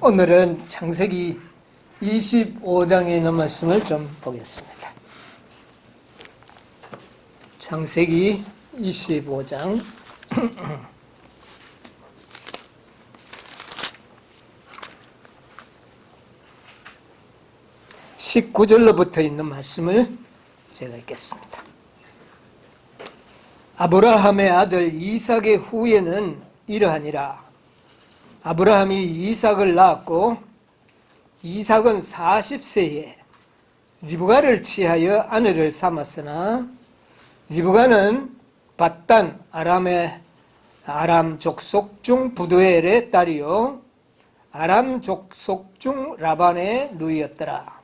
오늘은 창세기 25장에 있는 말씀을 좀 보겠습니다. 창세기 25장 19절로부터 있는 말씀을 제가 읽겠습니다. 아브라함의 아들 이삭의 후예는 이러하니라. 아브라함이 이삭을 낳았고 이삭은 40세에 리브가를 취하여 아내를 삼았으나 리브가는 밧단 아람 족속 중 부두엘의 딸이요 아람 족속 중 라반의 누이였더라.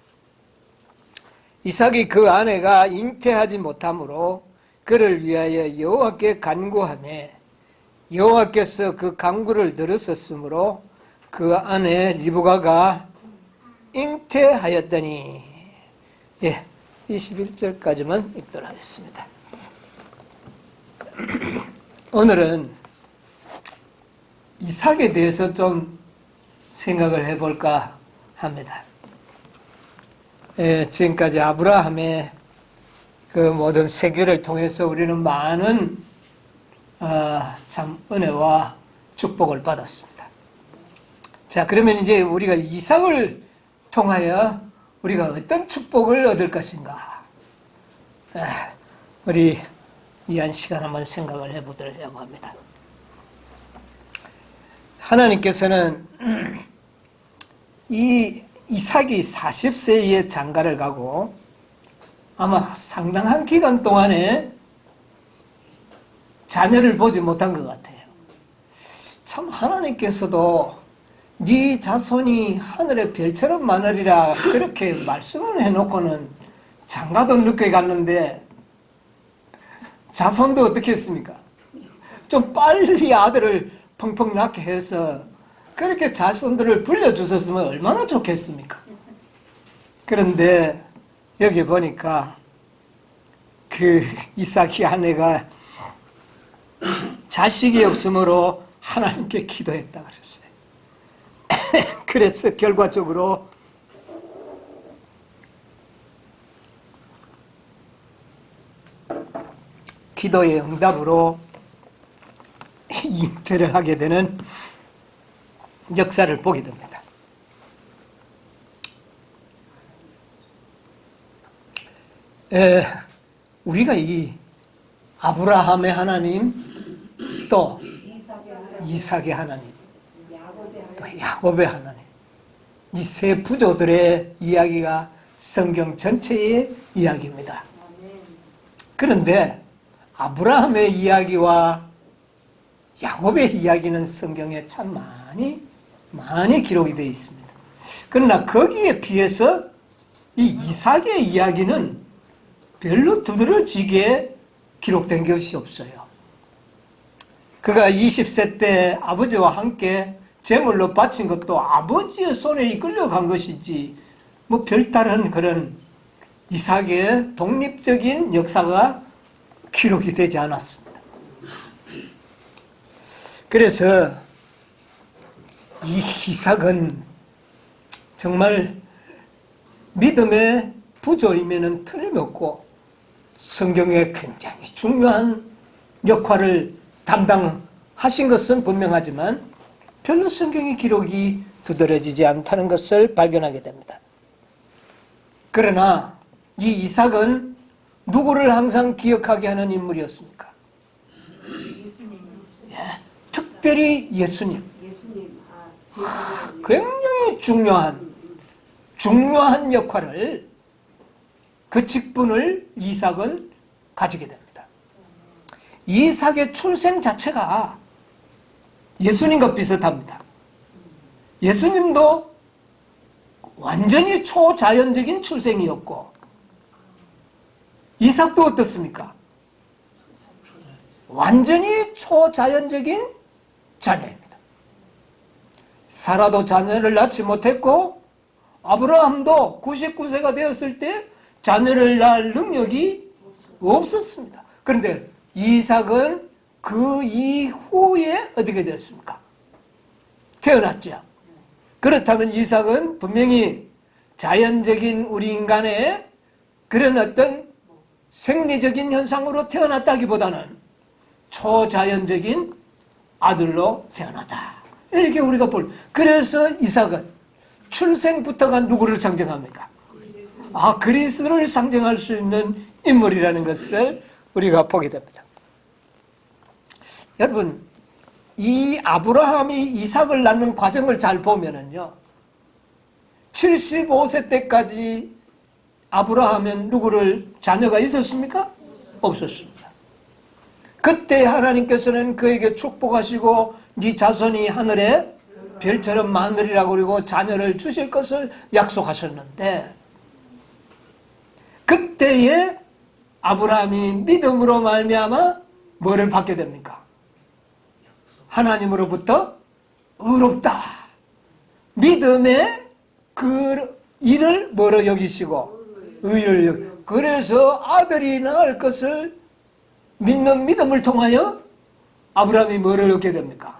이삭이 그 아내가 잉태하지 못하므로 그를 위하여 여호와께 간구하매 여호와께서 그 간구를 들으셨으므로 그 아내 리브가가 잉태하였더니 21절까지만 읽도록 하겠습니다. 오늘은 이삭에 대해서 좀 생각을 해볼까 합니다. 지금까지 아브라함의 그 모든 세계를 통해서 우리는 많은 참 은혜와 축복을 받았습니다. 자, 그러면 이제 우리가 이삭을 통하여 우리가 어떤 축복을 얻을 것인가? 우리 이 한 시간 한번 생각을 해보려고 합니다. 하나님께서는 이 이삭이 40세에 장가를 가고 아마 상당한 기간 동안에 자녀를 보지 못한 것 같아요. 참 하나님께서도 네 자손이 하늘의 별처럼 많으리라 그렇게 말씀을 해놓고는 장가도 늦게 갔는데 자손도 어떻게 했습니까? 좀 빨리 아들을 펑펑 낳게 해서 그렇게 자손들을 불려주셨으면 얼마나 좋겠습니까? 그런데 여기 보니까 그 이삭의 아내가 자식이 없으므로 하나님께 기도했다 그랬어요. 그래서 결과적으로 기도의 응답으로 잉태를 하게 되는 역사를 보게 됩니다. 우리가 이 아브라함의 하나님 또 이삭의 하나님 또 야곱의 하나님 이 세 부조들의 이야기가 성경 전체의 이야기입니다. 그런데 아브라함의 이야기와 야곱의 이야기는 성경에 참 많이 기록이 되어 있습니다. 그러나 거기에 비해서 이 이삭의 이야기는 별로 두드러지게 기록된 것이 없어요. 그가 20세 때 아버지와 함께 제물로 바친 것도 아버지의 손에 이끌려간 것이지 뭐 별다른 그런 이삭의 독립적인 역사가 기록이 되지 않았습니다. 그래서 이 이삭은 정말 믿음의 부조임에는 틀림없고 성경에 굉장히 중요한 역할을 담당하신 것은 분명하지만 별로 성경의 기록이 두드러지지 않다는 것을 발견하게 됩니다. 그러나 이 이삭은 누구를 항상 기억하게 하는 인물이었습니까? 특별히 예수님. 굉장히 중요한 역할을 그 직분을 이삭은 가지게 됩니다. 이삭의 출생 자체가 예수님과 비슷합니다. 예수님도 완전히 초자연적인 출생이었고 이삭도 어떻습니까? 완전히 초자연적인 자녀입니다. 사라도 자녀를 낳지 못했고 아브라함도 99세가 되었을 때 자녀를 낳을 능력이 없었습니다. 그런데 이삭은 그 이후에 어떻게 되었습니까? 태어났죠. 그렇다면 이삭은 분명히 자연적인 우리 인간의 그런 어떤 생리적인 현상으로 태어났다기보다는 초자연적인 아들로 태어났다. 이렇게 우리가 그래서 이삭은 출생부터가 누구를 상징합니까? 그리스도를 상징할 수 있는 인물이라는 것을 우리가 보게 됩니다. 여러분, 이 아브라함이 이삭을 낳는 과정을 잘 보면은요, 75세 때까지 아브라함은 누구를 자녀가 있었습니까? 없었습니다. 그때 하나님께서는 그에게 축복하시고 네 자손이 하늘에 별처럼 많으리라고 그리고 자녀를 주실 것을 약속하셨는데, 그때에 아브라함이 믿음으로 말미암아 뭐를 받게 됩니까? 하나님으로부터 의롭다. 믿음의 그 일을 뭐로 여기시고 의를 여기시고, 그래서 아들이 낳을 것을 믿는 믿음을 통하여 아브라함이 뭐를 얻게 됩니까?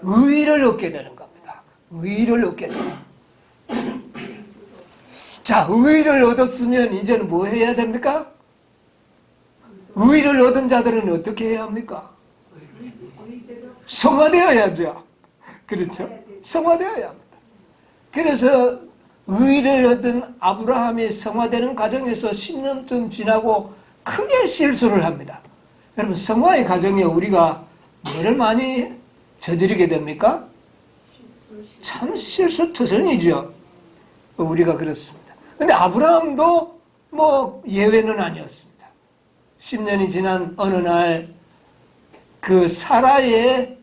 의를 얻게 되는 겁니다. 의를 얻게 돼요. 자, 의를 얻었으면 이제는 뭐 해야 됩니까? 의를 얻은 자들은 어떻게 해야 합니까? 성화되어야죠. 그렇죠? 성화되어야 합니다. 그래서 의를 얻은 아브라함이 성화되는 과정에서 10년쯤 지나고 크게 실수를 합니다. 여러분, 성화의 과정에 우리가 뭐를 많이 저지르게 됩니까? 참 실수투성이죠. 우리가 그렇습니다. 근데 아브라함도 뭐 예외는 아니었습니다. 10년이 지난 어느 날 그 사라의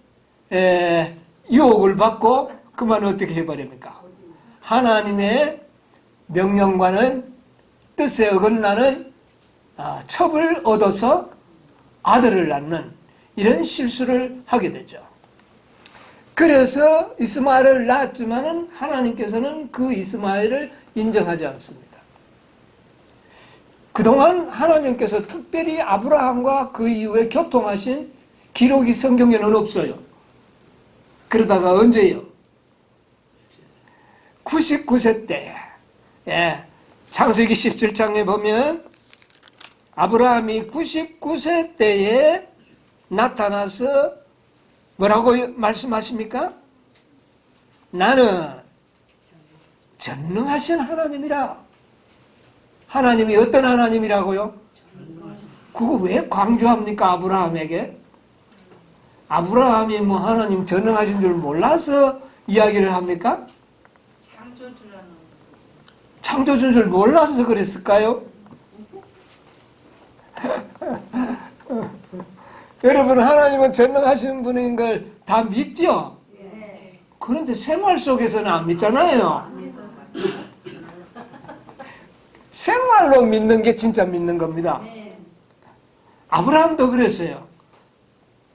유혹을 받고 그만 어떻게 해버립니까? 하나님의 명령과는 뜻에 어긋나는 첩을 얻어서 아들을 낳는 이런 실수를 하게 되죠. 그래서 이스마엘을 낳았지만은 하나님께서는 그 이스마엘을 인정하지 않습니다. 그동안 하나님께서 특별히 아브라함과 그 이후에 교통하신 기록이 성경에는 없어요. 그러다가 언제요? 99세 때, 창세기 17장에 보면 아브라함이 99세 때에 나타나서 뭐라고 말씀하십니까? 나는 전능하신 하나님이라. 하나님이 어떤 하나님이라고요? 그거 왜 강조합니까? 아브라함에게? 아브라함이 뭐 하나님 전능하신 줄 몰라서 이야기를 합니까? 창조주인 줄 몰라서 그랬을까요? 여러분, 하나님은 전능하신 분인 걸 다 믿죠? 그런데 생활 속에서는 안 믿잖아요. 생활로 믿는 게 진짜 믿는 겁니다. 아브라함도 그랬어요.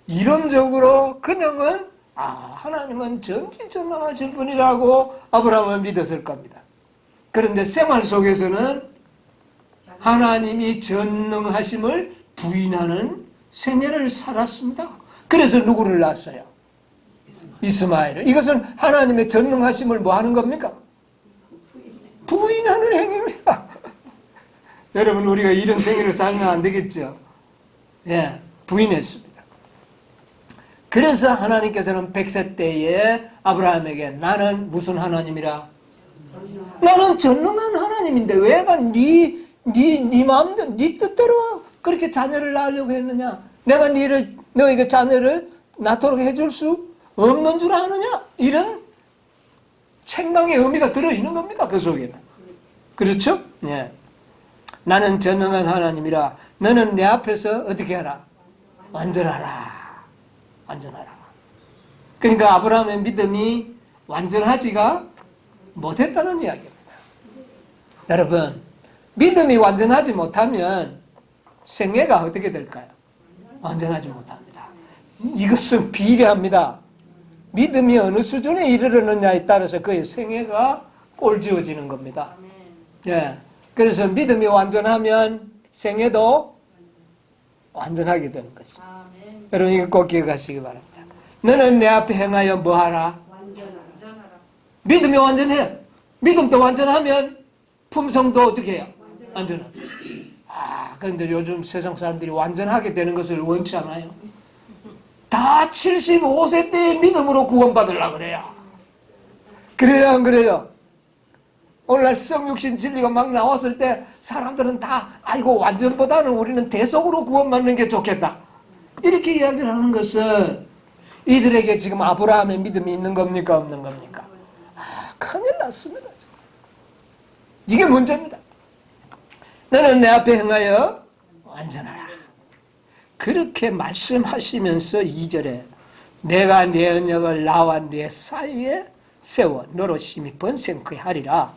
이론적으로 그냥은 하나님은 전지전능하신 분이라고 아브라함은 믿었을 겁니다. 그런데 생활 속에서는 하나님이 전능하심을 부인하는 생애를 살았습니다. 그래서 누구를 낳았어요? 이스마엘을. 이것은 하나님의 전능하심을 뭐 하는 겁니까? 부인하는 행위입니다. 여러분, 우리가 이런 생애를 살면 안 되겠죠? 부인했습니다. 그래서 하나님께서는 100세 때에 아브라함에게 나는 무슨 하나님이라? 나는 전능한 하나님인데 왜가 네 마음대로 네 뜻대로 그렇게 자녀를 낳으려고 했느냐? 내가 너에게 자녀를 낳도록 해줄 수 없는 줄 아느냐? 이런 책망의 의미가 들어있는 겁니다. 그 속에는. 그렇죠? 나는 전능한 하나님이라. 너는 내 앞에서 어떻게 하라? 완전하라. 완전하라. 그러니까 아브라함의 믿음이 완전하지가 못했다는 이야기입니다. 여러분, 믿음이 완전하지 못하면 생애가 어떻게 될까요? 완전하지 못합니다. 이것은 비례합니다. 믿음이 어느 수준에 이르르느냐에 따라서 그의 생애가 꼴지어지는 겁니다. 그래서 믿음이 완전하면 생애도 완전하게 되는 것입니다. 여러분, 이거 꼭 기억하시기 바랍니다. 너는 내 앞에 행하여 뭐하라? 믿음이 완전해. 믿음도 완전하면 품성도 어떻게 해요? 완전하다. 그런데 요즘 세상 사람들이 완전하게 되는 것을 원치 않아요. 다 75세 때의 믿음으로 구원받으려고 그래요. 그래요, 안 그래요? 오늘날 성육신 진리가 막 나왔을 때 사람들은 다 아이고 완전보다는 우리는 대속으로 구원받는 게 좋겠다. 이렇게 이야기를 하는 것은 이들에게 지금 아브라함의 믿음이 있는 겁니까? 없는 겁니까? 큰일 났습니다. 이게 문제입니다. 너는 내 앞에 행하여 완전하라. 그렇게 말씀하시면서 2절에 내가 내 언약을 나와 내 사이에 세워 너로 심히 번성케 하리라.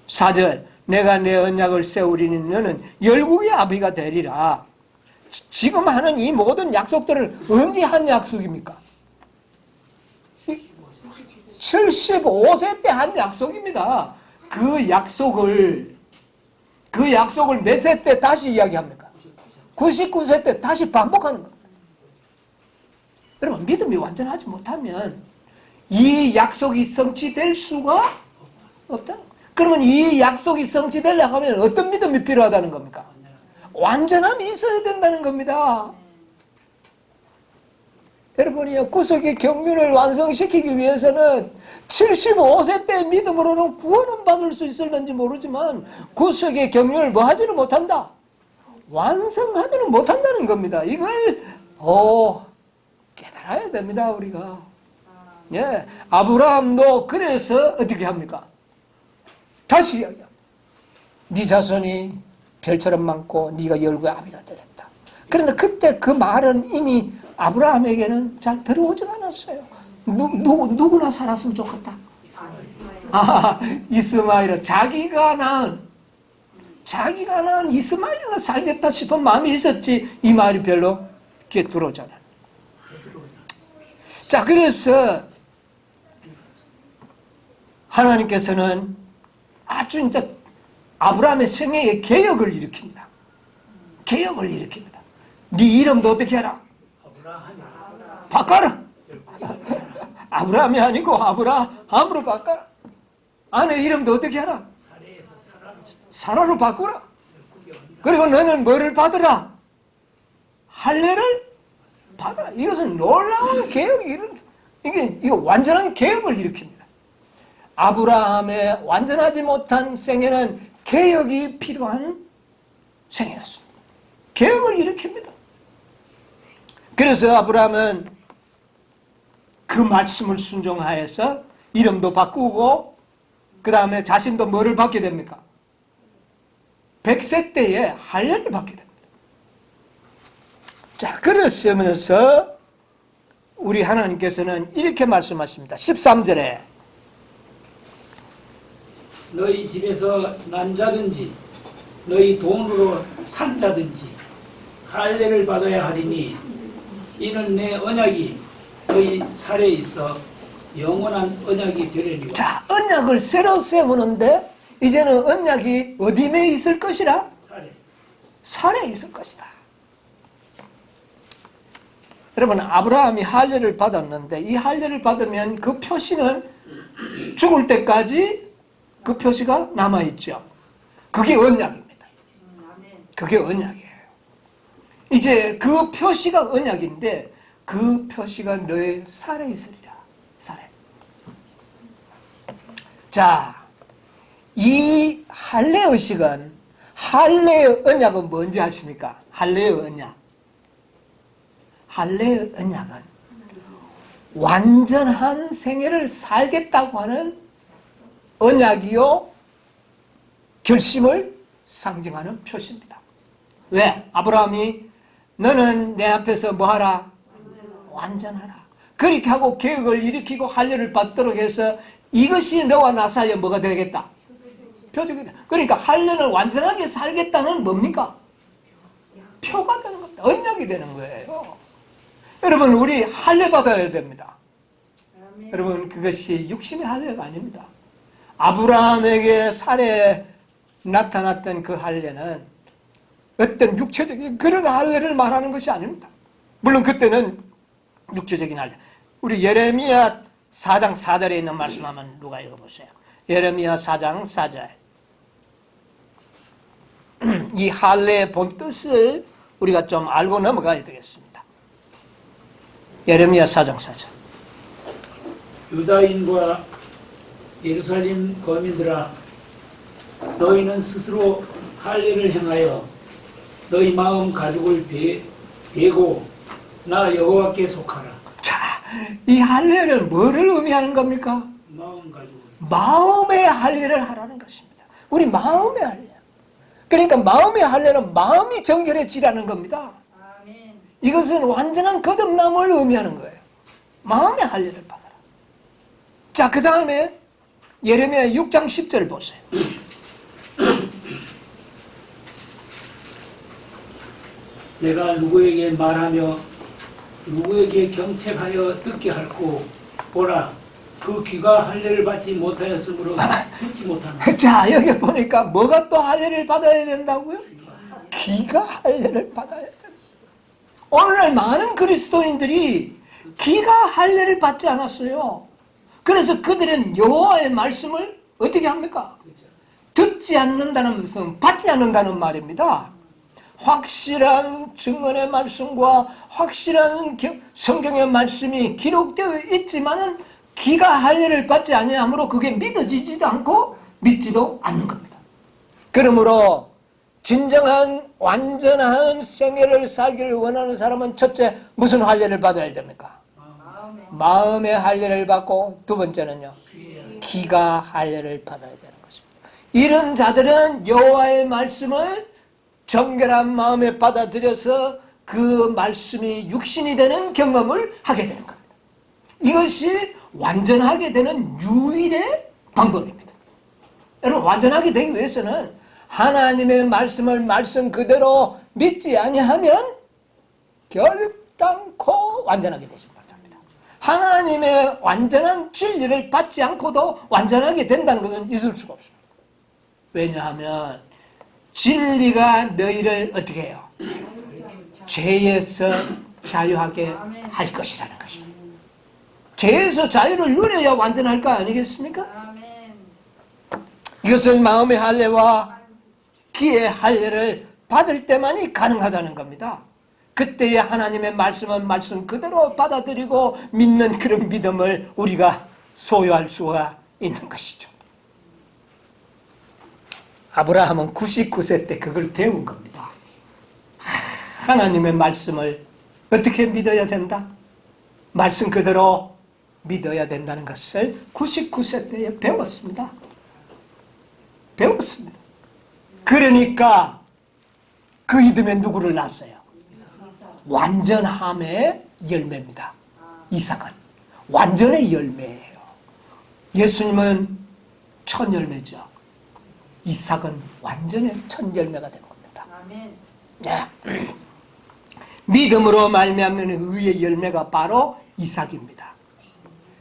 4절 내가 내 언약을 세우리니 너는 열국의 아비가 되리라. 지금 하는 이 모든 약속들은 언제 한 약속입니까? 75세 때 한 약속입니다. 그 약속을 몇 세 때 다시 이야기합니까? 99세 때 다시 반복하는 겁니다. 여러분, 믿음이 완전하지 못하면 이 약속이 성취될 수가 없다. 그러면 이 약속이 성취되려고 하면 어떤 믿음이 필요하다는 겁니까? 완전함이 있어야 된다는 겁니다. 여러분이요, 구속의 경륜을 완성시키기 위해서는 75세 때 믿음으로는 구원은 받을 수 있을는지 모르지만 구속의 경륜을 뭐 하지는 못한다? 완성하지는 못한다는 겁니다. 이걸 깨달아야 됩니다, 우리가. 예, 아브라함도 그래서 어떻게 합니까? 다시 이야기합니다. 네 자손이 별처럼 많고 네가 열국의 아비가 되렸다. 그런데 그때 그 말은 이미 아브라함에게는 잘 들어오지가 않았어요. 누구나 살았으면 좋겠다. 이스마엘은 자기가 낳은 이스마엘이나 살겠다 싶은 마음이 있었지 이 말이 별로 귀에 들어오지 않아요. 자, 그래서 하나님께서는 아주 이제 아브라함의 생애에 개혁을 일으킵니다. 개혁을 일으킵니다. 네 이름도 어떻게 해라? 바꿔라. 아브라함이 아니고 아브라함으로 바꿔라. 아내 이름도 어떻게 해라? 사라로 바꾸라. 그리고 너는 뭐를 받으라? 할례를 받으라. 이것은 놀라운 개혁이 이거 완전한 개혁을 일으킵니다. 아브라함의 완전하지 못한 생애는 개혁이 필요한 생애였습니다. 개혁을 일으킵니다. 그래서 아브라함은 그 말씀을 순종하여서 이름도 바꾸고 그 다음에 자신도 뭐를 받게 됩니까? 100세 때에 할례를 받게 됩니다. 자, 그러시면서 우리 하나님께서는 이렇게 말씀하십니다. 13절에 너희 집에서 난 자든지 너희 돈으로 산 자든지 할례를 받아야 하리니 이는 내 언약이 너희 살에 있어 영원한 언약이 되려니와. 자, 언약을 새로 세우는데 이제는 언약이 어디에 있을 것이라? 살에 있을 것이다. 여러분, 아브라함이 할례를 받았는데 이 할례를 받으면 그 표시는 죽을 때까지 그 표시가 남아있죠. 그게 언약입니다. 그게 언약이에요. 이제 그 표시가 언약인데 그 표시가 너의 살에 있으리라. 살에. 자, 이 할례 의식은, 할례의 언약은 뭔지 아십니까? 할례의 언약. 할례의 언약은 완전한 생애를 살겠다고 하는 언약이요 결심을 상징하는 표시입니다. 왜? 아브라함이 너는 내 앞에서 뭐하라? 완전하라. 그렇게 하고 계획을 일으키고 할례를 받도록 해서 이것이 너와 나 사이에 뭐가 되겠다? 표적이다. 그러니까 할례는 완전하게 살겠다는 뭡니까? 표가 되는 겁니다. 언약이 되는 거예요. 여러분, 우리 할례 받아야 됩니다. 여러분, 그것이 육신의 할례가 아닙니다. 아브라함에게 살에 나타났던 그 할례는 어떤 육체적인 그런 할례를 말하는 것이 아닙니다. 물론 그때는 육체적인 할례. 우리 예레미야 4장 4절에 있는 말씀 한번 누가 읽어보세요. 예레미야 4장 4절. 이 할례의 본 뜻을 우리가 좀 알고 넘어가야 되겠습니다. 예레미야 4장 4절. 유다인과 예루살렘 거민들아, 너희는 스스로 할례를 행하여 너희 마음 가죽을 베고 나 여호와께 속하라. 자, 이 할례는 뭐를 의미하는 겁니까? 마음 가죽을. 마음의 할례를 하라는 것입니다. 우리 마음의 할례. 그러니까 마음의 할례는 마음이 정결해지라는 겁니다. 이것은 완전한 거듭남을 의미하는 거예요. 마음의 할례를 받아라. 자, 그 다음에 예레미야 6장 10절 보세요. 내가 누구에게 말하며 누구에게 경책하여 듣게 할고 보라, 그 귀가 할례를 받지 못하였으므로 듣지 못하는. 자, 여기 보니까 뭐가 또 할례를 받아야 된다고요? 귀가 할례를 받아야 된다. 오늘날 많은 그리스도인들이 귀가 할례를 받지 않았어요. 그래서 그들은 여호와의 말씀을 어떻게 합니까? 듣지 않는다는 것은 받지 않는다는 말입니다. 확실한 증언의 말씀과 확실한 성경의 말씀이 기록되어 있지만은 귀가 할례를 받지 아니하므로 그게 믿어지지도 않고 믿지도 않는 겁니다. 그러므로 진정한 완전한 생애를 살기를 원하는 사람은 첫째 무슨 할례를 받아야 됩니까? 마음의 할례를 받고 두 번째는요, 귀가 할례를 받아야 되는 것입니다. 이런 자들은 여호와의 말씀을 정결한 마음에 받아들여서 그 말씀이 육신이 되는 경험을 하게 되는 겁니다. 이것이 완전하게 되는 유일의 방법입니다. 여러분, 완전하게 되기 위해서는 하나님의 말씀을 말씀 그대로 믿지 아니하면 결단코 완전하게 되지 못합니다. 하나님의 완전한 진리를 받지 않고도 완전하게 된다는 것은 있을 수가 없습니다. 왜냐하면 진리가 너희를 어떻게 해요? 죄에서 자유하게 할 것이라는 것입니다. 죄에서 자유를 누려야 완전할 거 아니겠습니까? 이것은 마음의 할례와 귀의 할례를 받을 때만이 가능하다는 겁니다. 그때에 하나님의 말씀은 말씀 그대로 받아들이고 믿는 그런 믿음을 우리가 소유할 수가 있는 것이죠. 아브라함은 99세 때 그걸 배운 겁니다. 하나님의 말씀을 어떻게 믿어야 된다? 말씀 그대로 믿어야 된다는 것을 99세 때에 배웠습니다. 배웠습니다. 그러니까 그 믿음에 누구를 낳았어요? 완전함의 열매입니다. 이삭은 완전의 열매예요. 예수님은 첫 열매죠. 이삭은 완전의 첫 열매가 된 겁니다. 네. 믿음으로 말미암는 의의 열매가 바로 이삭입니다.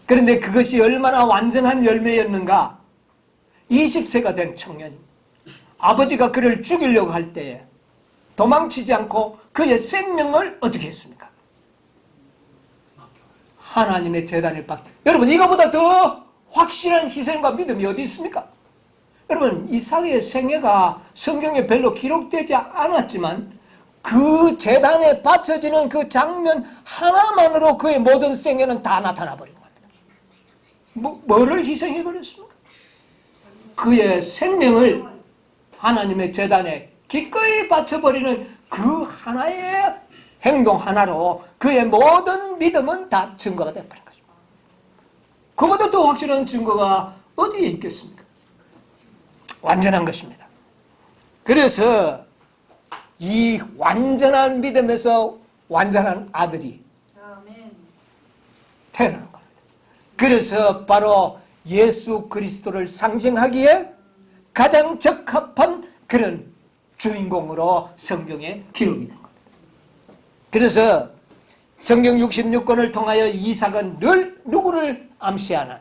그런데 그것이 얼마나 완전한 열매였는가? 20세가 된 청년, 아버지가 그를 죽이려고 할 때에 도망치지 않고 그의 생명을 어떻게 했습니까? 하나님의 재단을 받게. 여러분, 이거보다 더 확실한 희생과 믿음이 어디 있습니까? 여러분, 이삭의 생애가 성경에 별로 기록되지 않았지만 그 재단에 바쳐지는 그 장면 하나만으로 그의 모든 생애는 다 나타나 버린 겁니다. 뭐를 희생해 버렸습니까? 그의 생명을 하나님의 재단에 기꺼이 바쳐버리는 그 하나의 행동 하나로 그의 모든 믿음은 다 증거가 되어버린 것입니다. 그보다 더 확실한 증거가 어디에 있겠습니까? 완전한 것입니다. 그래서 이 완전한 믿음에서 완전한 아들이 태어나는 겁니다. 그래서 바로 예수 그리스도를 상징하기에 가장 적합한 그런 주인공으로 성경에 기록이 된 겁니다. 그래서 성경 66권을 통하여 이삭은 늘 누구를 암시하는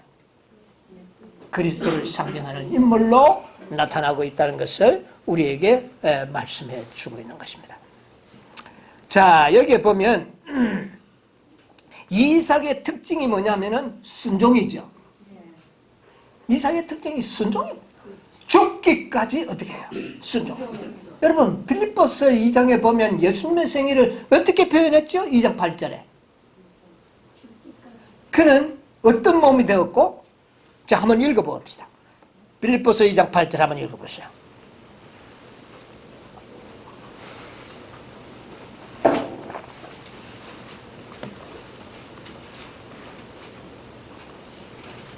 그리스도를 상징하는 인물로 나타나고 있다는 것을 우리에게 말씀해 주고 있는 것입니다. 자, 여기에 보면 이삭의 특징이 뭐냐면은 순종이죠. 이삭의 특징이 순종입니다. 죽기까지 어떻게 해요? 순종. 여러분 빌립보서 2장에 보면 예수님의 생애를 어떻게 표현했죠? 2장 8절에 그는 어떤 몸이 되었고, 자 한번 읽어봅시다. 빌립보서 2장 8절 한번 읽어보세요.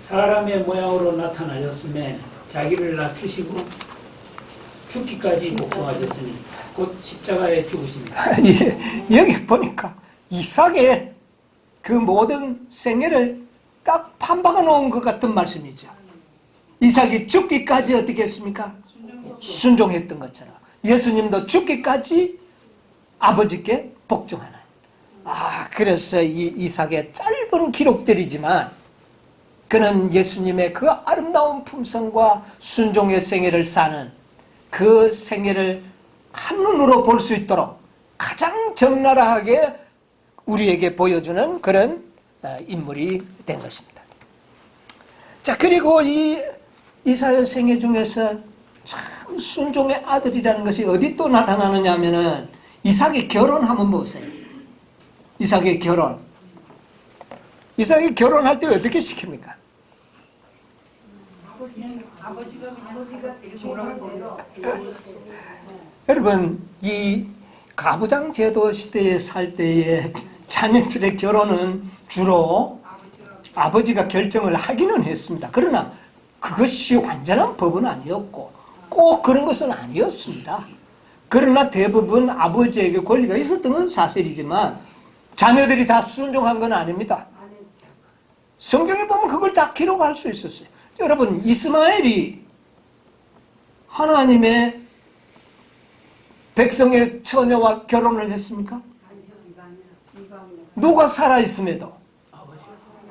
사람의 모양으로 나타나셨음에 자기를 낮추시고 죽기까지 복종하셨으니 곧 십자가에 죽으십니다. 예, 여기 보니까 이삭의 그 모든 생애를 딱 판박아 놓은 것 같은 말씀이죠. 이삭이 죽기까지 어떻게 했습니까? 순종했던 것처럼 예수님도 죽기까지 아버지께 복종하는. 그래서 이 이삭의 짧은 기록들이지만 그는 예수님의 그 아름다운 품성과 순종의 생애를 사는 그 생애를 한눈으로 볼 수 있도록 가장 적나라하게 우리에게 보여주는 그런 인물이 된 것입니다. 자, 그리고 이 이삭의 생애 중에서 참 순종의 아들이라는 것이 어디 또 나타나느냐 하면은 이삭이 결혼하면 보세요. 이삭이 결혼. 이삭이 결혼할 때 어떻게 시킵니까? 여러분, 이 가부장 제도 시대에 살 때에 자녀들의 결혼은 주로 아버지가 결정을 하기는 했습니다. 그러나 그것이 완전한 법은 아니었고 꼭 그런 것은 아니었습니다. 그러나 대부분 아버지에게 권리가 있었던 건 사실이지만 자녀들이 다 순종한 건 아닙니다. 성경에 보면 그걸 다 기록할 수 있었어요. 여러분, 이스마엘이 하나님의 백성의 처녀와 결혼을 했습니까? 누가 살아있음에도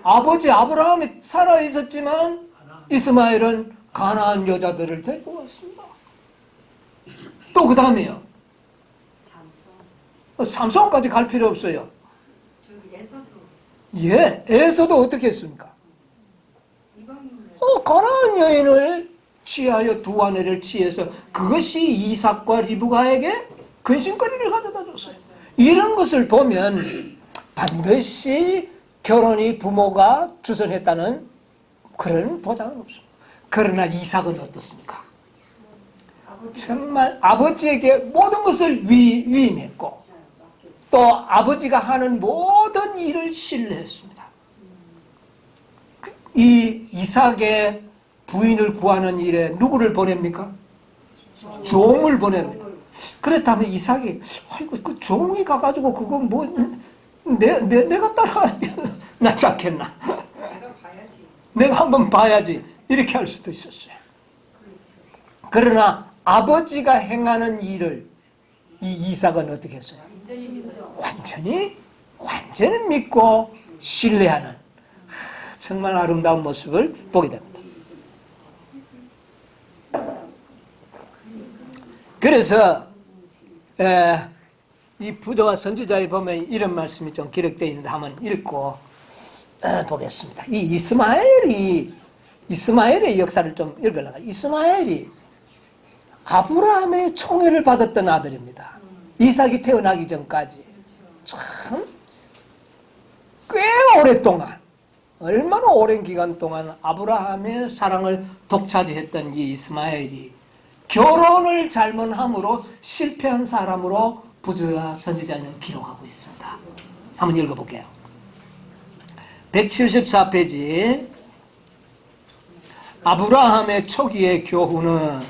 아버지 아브라함이 살아있었지만 이스마엘은 가나안 여자들을 데리고 왔습니다. 또 그 다음에요. 삼손까지 갈 필요 없어요. 예, 에서도 어떻게 했습니까? 가나안 여인을 취하여 두 아내를 취해서 그것이 이삭과 리브가에게 근심거리를 가져다 줬어요. 이런 것을 보면 반드시 결혼이 부모가 주선했다는 그런 보장은 없습니다. 그러나 이삭은 어떻습니까? 정말 아버지에게 모든 것을 위임했고 또 아버지가 하는 모든 일을 신뢰했습니다. 이 이삭의 부인을 구하는 일에 누구를 보냅니까? 종을 보냅니다. 그렇다면 이삭이 아이고 그 종이 가가지고 그거 뭐 내가 따라가면 낫지 않겠나? 내가 한번 봐야지 이렇게 할 수도 있었어요. 그러나 아버지가 행하는 일을 이 이삭은 어떻게 했어요? 완전히 믿고 신뢰하는 정말 아름다운 모습을 보게 됩니다. 그래서 이 부조와 선지자에 보면 이런 말씀이 좀 기록되어 있는데 한번 읽고 보겠습니다. 이 이스마엘의 역사를 좀 읽으려고. 이스마엘이 아브라함의 총애를 받았던 아들입니다. 이삭이 태어나기 전까지 참 꽤 오랫동안, 얼마나 오랜 기간 동안 아브라함의 사랑을 독차지했던 이 이스마엘이 결혼을 잘못함으로 실패한 사람으로 부조와 선지자는 기록하고 있습니다. 한번 읽어볼게요. 174페이지. 아브라함의 초기의 교훈은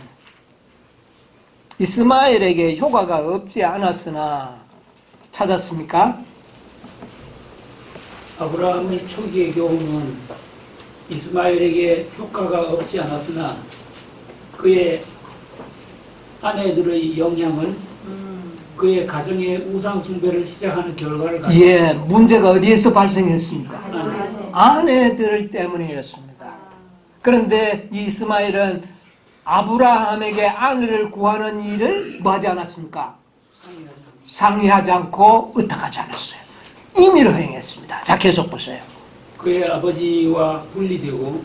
이스마엘에게 효과가 없지 않았으나 찾았습니까? 아브라함의 초기의 교훈은 이스마엘에게 효과가 없지 않았으나 그의 아내들의 영향은 그의 가정의 우상 숭배를 시작하는 결과를 가졌습니다. 예, 문제가 어디에서 발생했습니까? 아내들 때문이었습니다. 그런데 이 이스마엘은 아브라함에게 아내를 구하는 일을 뭐 하지 않았습니까? 상의하지 않고 의탁하지 않았어요. 임의로 행했습니다. 자, 계속 보세요. 그의 아버지와 분리되고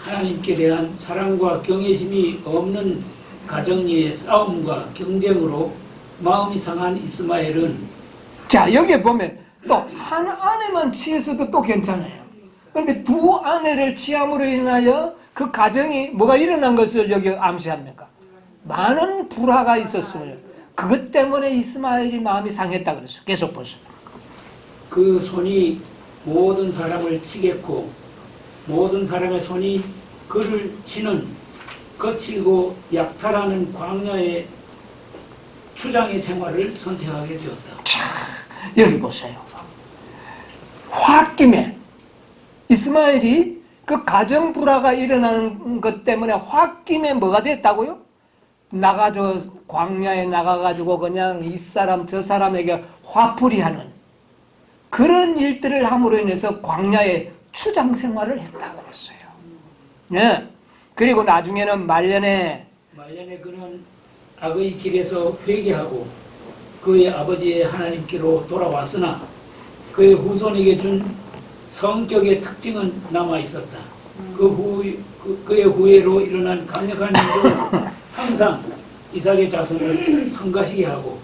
하나님께 대한 사랑과 경외심이 없는 가정의 싸움과 경쟁으로 마음이 상한 이스마엘은 자, 여기에 보면 또 한 아내만 취해서도 또 괜찮아요. 그런데 두 아내를 취함으로 인하여 그 가정이 뭐가 일어난 것을 여기 암시합니까? 많은 불화가 있었으며 그것 때문에 이스마엘이 마음이 상했다 그랬어요. 계속 보세요. 그 손이 모든 사람을 치겠고 모든 사람의 손이 그를 치는 거칠고 약탈하는 광야의 추장의 생활을 선택하게 되었다. 자, 여기 보세요. 홧김에 이스마엘이 그 가정 불화가 일어나는 것 때문에 홧김에 뭐가 됐다고요? 나가서 광야에 나가가지고 그냥 이 사람 저 사람에게 화풀이하는 그런 일들을 함으로 인해서 광야에 추장 생활을 했다 그랬어요. 네. 그리고 나중에는 말년에 그는 악의 길에서 회개하고 그의 아버지의 하나님께로 돌아왔으나 그의 후손에게 준 성격의 특징은 남아 있었다. 그의 후예로 일어난 강력한 민족은 항상 이삭의 자손을 성가시게 하고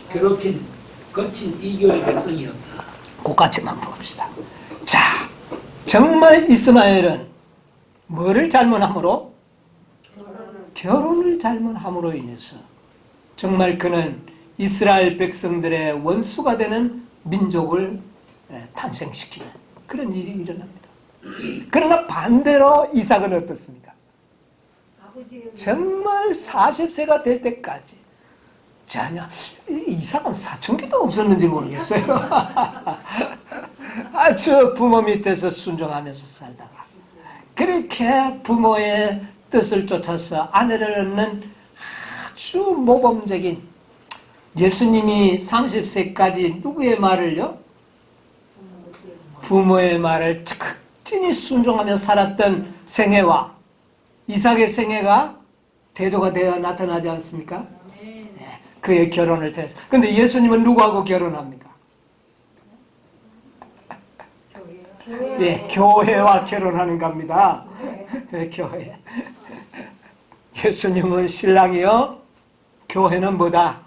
괴롭힌 거친 이교의 백성이었다. 그까지만 봅시다. 자, 정말 이스마엘은 뭐를 잘못함으로? 결혼을 잘못함으로 인해서 정말 그는 이스라엘 백성들의 원수가 되는 민족을 탄생시키는 그런 일이 일어납니다. 그러나 반대로 이삭은 어떻습니까? 정말 40세가 될 때까지 자녀 이삭은 사춘기도 없었는지 모르겠어요. 아주 부모 밑에서 순종하면서 살다가 그렇게 부모의 뜻을 쫓아서 아내를 얻는 아주 모범적인 예수님이 30세까지 누구의 말을요? 부모의 말을 극진히 순종하며 살았던 생애와 이삭의 생애가 대조가 되어 나타나지 않습니까? 네. 그의 결혼을 통해서. 근데 예수님은 누구하고 결혼합니까? 네, 교회와 결혼하는 겁니다. 네, 교회. 예수님은 신랑이요, 교회는 뭐다?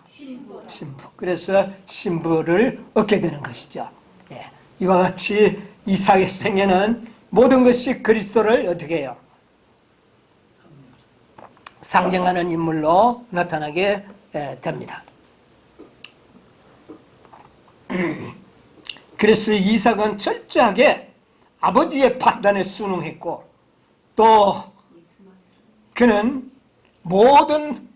신부. 그래서 신부를 얻게 되는 것이죠. 예. 이와 같이 이삭의 생애는 모든 것이 그리스도를 어떻게 해요? 상징하는 인물로 나타나게 됩니다. 그래서 이삭은 철저하게 아버지의 판단에 순응했고 또 그는 모든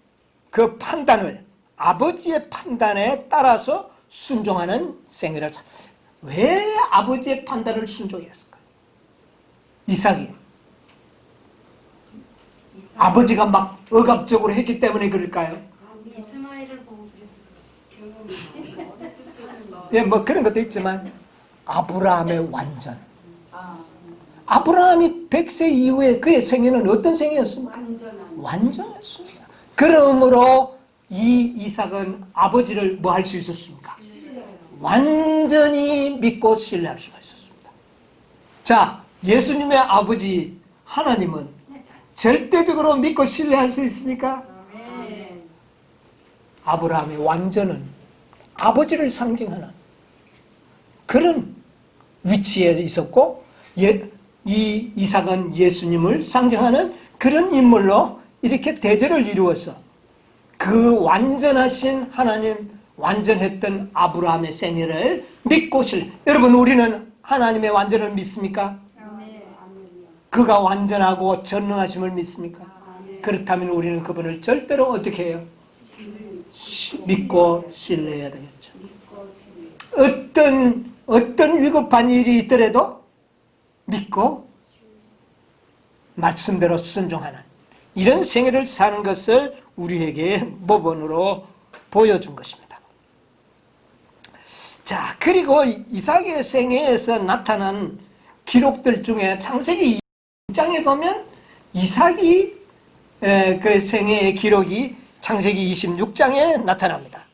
그 판단을 아버지의 판단에 따라서 순종하는 생애를 살았어요. 왜 아버지의 판단을 순종했을까요? 이삭이 아버지가 막 억압적으로 했기 때문에 그럴까요? 이스마엘을 보고 그랬어요. 예, 뭐 그런 것도 있지만 아브라함의 완전. 아브라함이 100세 이후에 그의 생애는 어떤 생애였습니까? 완전했습니다. 그러므로 이 이삭은 아버지를 뭐 할 수 있었습니까? 완전히 믿고 신뢰할 수가 있었습니다. 자, 예수님의 아버지 하나님은 절대적으로 믿고 신뢰할 수 있습니까? 아브라함의 완전은 아버지를 상징하는 그런 위치에 있었고 이 이삭은 예수님을 상징하는 그런 인물로 이렇게 대조를 이루어서 그 완전하신 하나님, 완전했던 아브라함의 생애를 믿고 신뢰. 여러분, 우리는 하나님의 완전을 믿습니까? 그가 완전하고 전능하심을 믿습니까? 그렇다면 우리는 그분을 절대로 어떻게 해요? 믿고 신뢰해야 되겠죠. 어떤 위급한 일이 있더라도 믿고 말씀대로 순종하는 이런 생애를 사는 것을 우리에게 모범으로 보여준 것입니다. 자, 그리고 이삭의 생애에서 나타난 기록들 중에 창세기 6장에 보면 이삭이 그 생애의 기록이 창세기 26장에 나타납니다.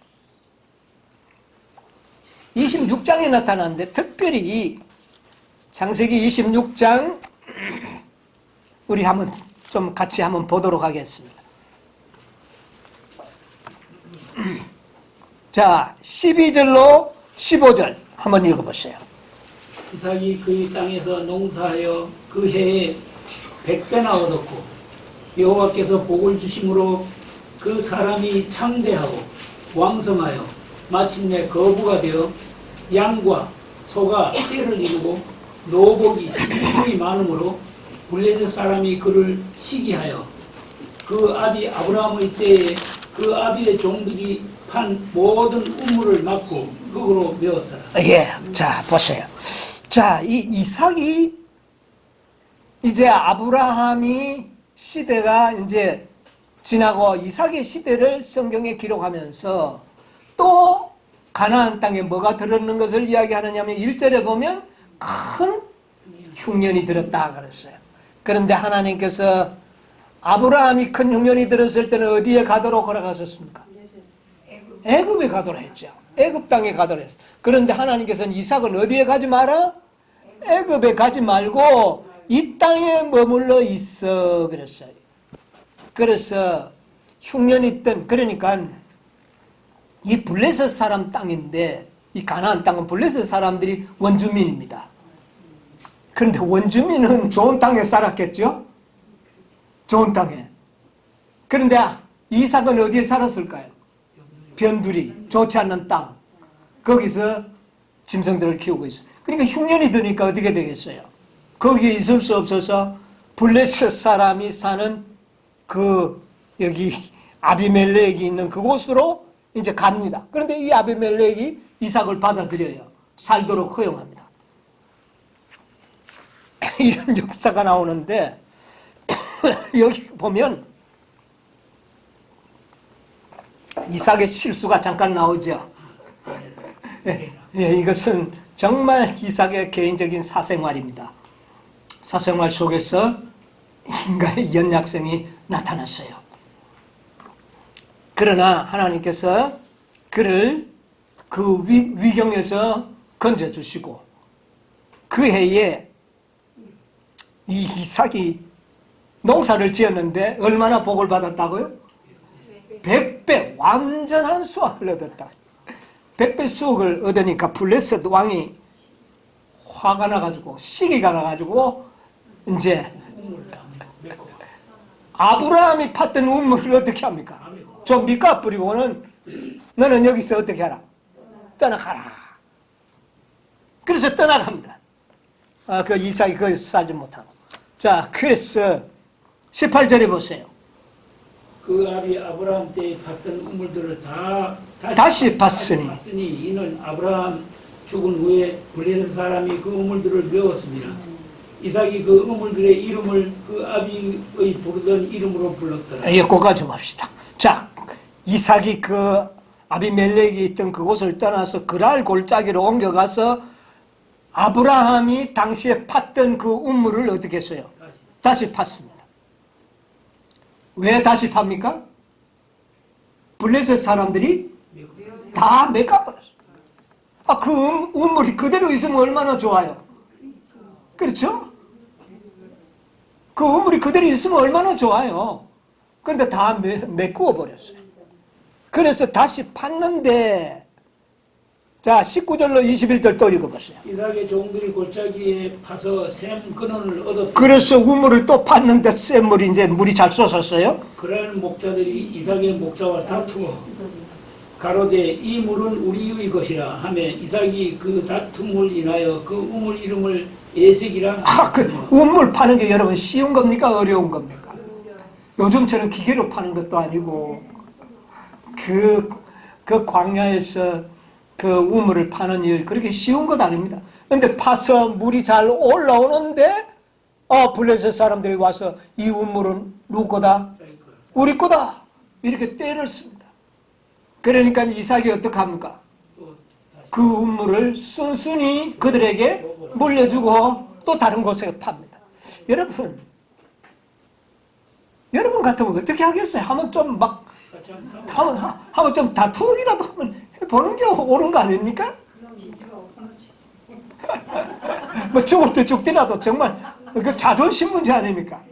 26장에 나타나는데 특별히 창세기 26장 우리 한번 좀 같이 한번 보도록 하겠습니다. 자, 12절로 15절 한번 읽어보세요. 이삭이 그의 땅에서 농사하여 그 해에 100배나 얻었고 여호와께서 복을 주심으로 그 사람이 창대하고 왕성하여 마침내 거부가 되어 양과 소가 떼를 이루고 노복이 힘이 많으므로 블레셋 사람이 그를 시기하여 그 아비 아브라함의 때에 그 아비의 종들이 판 모든 우물을 막고 흙으로 메었더라. 예, 자 보세요. 자, 이 이삭이 이제 아브라함이 시대가 이제 지나고 이삭의 시대를 성경에 기록하면서 또 가나안 땅에 뭐가 들었는 것을 이야기하느냐면 1절에 보면 큰 흉년이 들었다 그랬어요. 그런데 하나님께서 아브라함이 큰 흉년이 들었을 때는 어디에 가도록 허락하셨습니까? 애굽에 가도록 했죠. 애굽 땅에 가도록 했어요. 그런데 하나님께서는 이삭은 어디에 가지 마라? 애굽에 가지 말고 이 땅에 머물러 있어 그랬어요. 그래서 흉년이 뜬, 그러니까 이 블레셋 사람 땅인데 이 가나안 땅은 블레셋 사람들이 원주민입니다. 그런데 원주민은 좋은 땅에 살았겠죠? 좋은 땅에. 그런데 이삭은 어디에 살았을까요? 변두리, 좋지 않는 땅. 거기서 짐승들을 키우고 있어요. 그러니까 흉년이 드니까 어떻게 되겠어요? 거기에 있을 수 없어서 블레셋 사람이 사는 그 여기 아비멜렉이 있는 그곳으로 이제 갑니다. 그런데 이 아비멜렉이 이삭을 받아들여요. 살도록 허용합니다. 이런 역사가 나오는데 여기 보면 이삭의 실수가 잠깐 나오죠. 예, 이것은 정말 이삭의 개인적인 사생활입니다. 사생활 속에서 인간의 연약성이 나타났어요. 그러나 하나님께서 그를 그 위경에서 건져주시고 그 해에 이 이삭이 농사를 지었는데 얼마나 복을 받았다고요? 100배 완전한 수확을 얻었다. 100배 수확을 얻으니까 블레셋 왕이 화가 나가지고 시기가 나가지고 이제 아브라함이 팠던 우물을 어떻게 합니까? 저 밑값 뿌리고는 너는 여기서 어떻게 하라? 떠나가라. 그래서 떠나갑니다. 그 이삭이 거기서 살지 못하고. 자, 그래서 18절에 보세요. 그 아비 아브라함 때에 팠던 우물들을 다시 팠으니 이는 아브라함 죽은 후에 블레셋 사람이 그 우물들을 메웠습니다. 이삭이 그 우물들의 이름을 그 아비의 부르던 이름으로 불렀더라. 여기까지 봅시다. 자, 이삭이 그 아비멜렉이 있던 그곳을 떠나서 그랄 골짜기로 옮겨가서 아브라함이 당시에 팠던 그 우물을 어떻게 했어요? 다시 팠습니다. 왜 다시 팝니까? 블레셋 사람들이 다 메꿔버렸어요. 그 우물이 그대로 있으면 얼마나 좋아요. 그렇죠? 그 우물이 그대로 있으면 얼마나 좋아요. 근데 다 메꾸어 버렸어요. 그래서 다시 팠는데, 자, 19절로 21절 또 읽어보세요. 이삭의 종들이 골짜기에 파서 샘 근원을 얻었다. 그래서 우물을 또 팠는데 샘물이 이제 물이 잘 솟았어요. 그러한 목자들이 이삭의 목자와 다투어 가로되 이 물은 우리의 것이라 하며 이삭이 그 다툼을 인하여 그 우물 이름을 에색이라. 그 우물 파는 게 여러분 쉬운 겁니까? 어려운 겁니까? 요즘처럼 기계로 파는 것도 아니고 그 광야에서 그 우물을 파는 일 그렇게 쉬운 것 아닙니다. 근데 파서 물이 잘 올라오는데 블레셋 사람들이 와서 이 우물은 누구 거다? 우리 거다. 이렇게 때를 씁니다. 그러니까 이삭이 어떻게 합니까? 그 우물을 순순히 그들에게 물려주고 또 다른 곳에 팝니다. 여러분 같으면 어떻게 하겠어요? 한번 좀 다투기라도 한번 해보는 게 옳은 거 아닙니까? 뭐 죽을 때 죽더라도 정말 그 자존심 문제 아닙니까?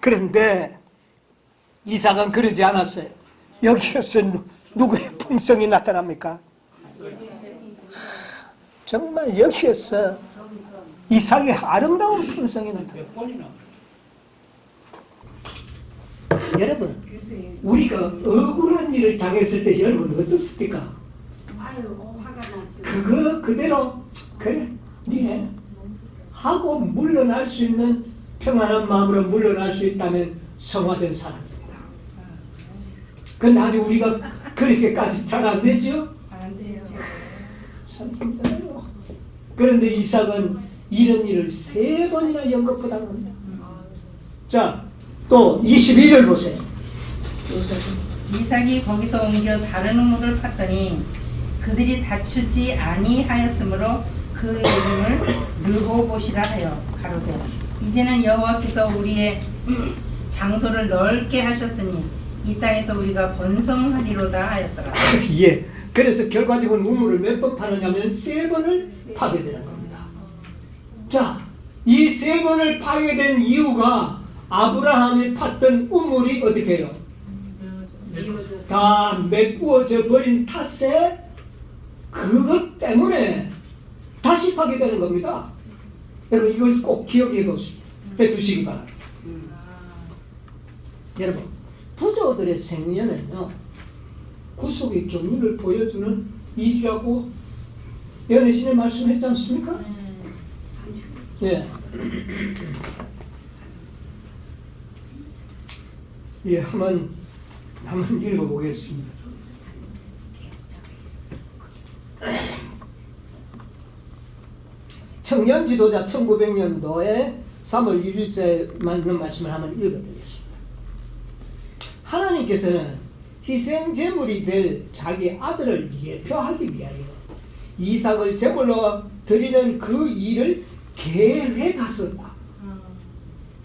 그런데 이삭은 그러지 않았어요. 여기에서 누구의 품성이 나타납니까? 정말 여기에서 이삭의 아름다운 품성이 나타납니다. 몇 번이나. 여러분, 우리가 억울한 일을 당했을 때 여러분 어떻습니까? 아유, 화가 나죠. 그거 그대로 그래 니네 하고 물러날 수 있는 평안한 마음으로 물러날 수 있다면 성화된 사람입니다. 근데 아직 우리가 그렇게까지 잘 안 되죠? 안 돼요. 참 힘들어요. 그런데 이삭은 이런 일을 3번이나 연거푸다는 겁니다. 자, 또 22절 보세요. 이삭이 거기서 옮겨 다른 우물을 팠더니 그들이 다투지 아니하였으므로 그 이름을 르호봇이라 하여 가로되 이제는 여호와께서 우리의 장소를 넓게 하셨으니 이 땅에서 우리가 번성하리로다 하였더라. 예. 그래서 결과적으로 우물을 몇 번 파느냐면 3번을 파게 되는 겁니다. 자, 이 3번을 파게 된 이유가 아브라함이 팠던 우물이 어떻게 해요? 다 메꾸어져 버린 탓에 그것 때문에 다시 파게 되는 겁니다. 여러분 이걸 꼭 기억해 두시기 바랍니다. 여러분 부조들의 생년은요 구속의 경륜을 보여주는 일이라고 연애신에 말씀했지 않습니까? 예. 예, 한번 읽어보겠습니다. 청년 지도자 1900년도에 3월 1일째 맞는 말씀을 한번 읽어드리겠습니다. 하나님께서는 희생 제물이 될 자기 아들을 예표하기 위하여 이삭을 제물로 드리는 그 일을 계획하셨다.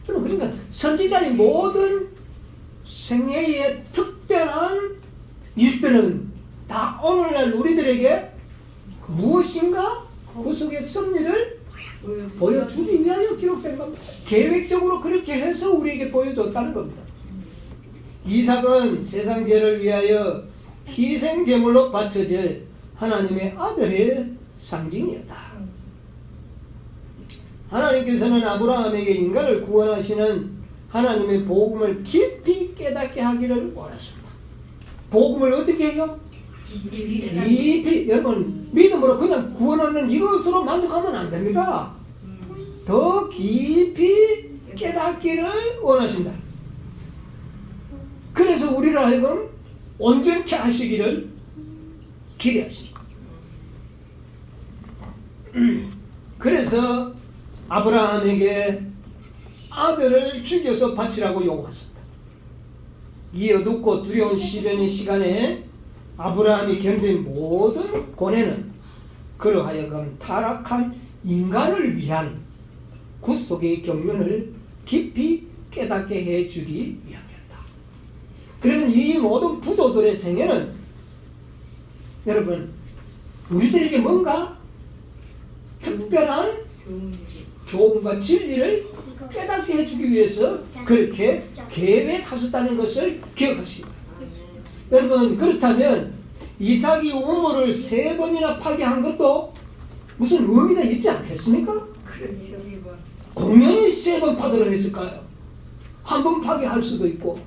그러니까 선지자의 모든 생애의 특별한 일들은 다 오늘날 우리들에게 무엇인가 구속의 섭리를 보여주기 위하여 기록된 겁니다. 계획적으로 그렇게 해서 우리에게 보여줬다는 겁니다. 이삭은 세상 죄를 위하여 희생 제물로 바쳐질 하나님의 아들의 상징이었다. 하나님께서는 아브라함에게 인간을 구원하시는 하나님의 복음을 깊이 깨닫게 하기를 원하십니다. 복음을 어떻게 해요? 깊이. 여러분 믿음으로 그냥 구원하는 이것으로 만족하면 안 됩니다. 더 깊이 깨닫기를 원하신다. 그래서 우리를 하여금 온전케 하시기를 기대하십니다. 그래서 아브라함에게 아들을 죽여서 바치라고 요구하셨다. 이 어둡고 두려운 시련의 시간에 아브라함이 견딘 모든 고뇌는 그로 하여금 타락한 인간을 위한 구속의 경륜을 깊이 깨닫게 해주기 위함이었다. 그러면 이 모든 부조들의 생애는 여러분 우리들에게 뭔가 특별한 교훈과 진리를 깨닫게 해주기 위해서 그렇게 계획하셨다는 것을 기억하시기 바랍니다. 여러분 그렇다면 이삭이 우물을 3번이나 파게 한 것도 무슨 의미가 있지 않겠습니까? 그렇죠. 공연히 3번 파도록 했을까요? 한 번 파게 할 수도 있고